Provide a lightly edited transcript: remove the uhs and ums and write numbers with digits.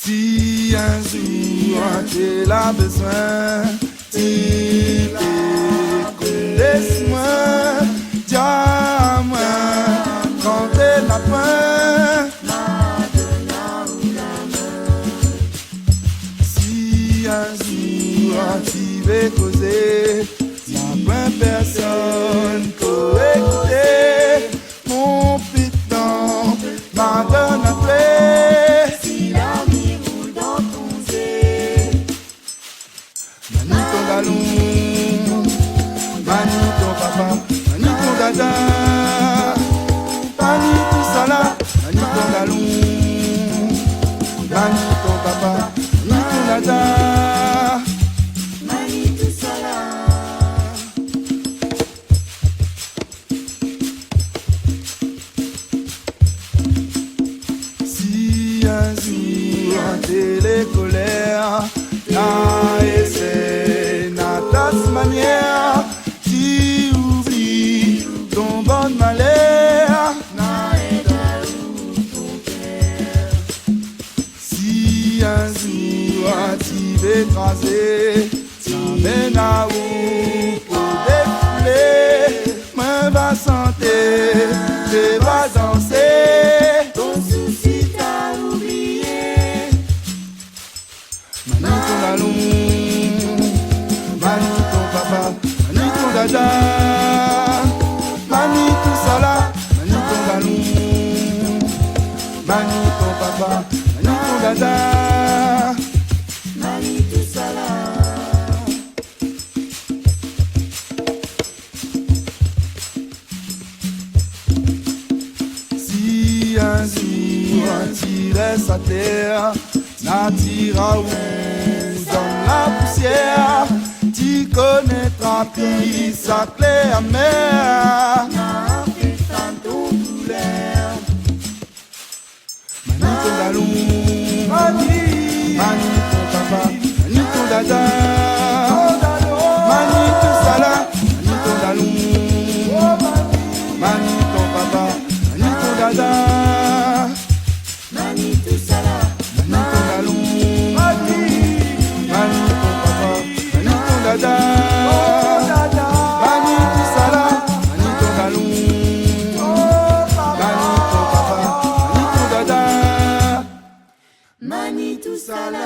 Si un jour tu as besoin, tu peux laisse-moi, dis-moi, quand t'es la fin. Si un jour tu veux causer, y'a pas personne pour écouter, mon putain, m'a donné un plaie. Si la vie roule dans ton zé, Mani ton galon, mani ton papa, mani ton dada, mani tout ça là, mani ton galon, mani ton papa, mani ton dada. manie tout ça là. Si un jour t'es les colères, na essaie, na ta manière, tu oublies ton bon malheur, na si un jour tu veux écraser, t'amènes à où pour défouler, me va santé, je vais danser. Ton souci t'a oublié. Mani ton galon, mani ton papa, mani ton dada, mani tout ça là, mani ton galon, mani ton papa, mani ton dada. Manie tout ça là. Si un jour tu restes à terre, n'attira où dans la poussière, tu connaîtras plus sa clé amère. N'a fait tant ton douleur. Mani ton galon, mani ton papa, mani ton dada, mani tout ça là, mani ton galon, mani ton papa, mani ton dada, Manie tout ça là. mani ton galon, mani ton papa, mani ton dada, mani tout ça là, mani ton galon, mani ton papa, mani ton dada. Manie tout ça là.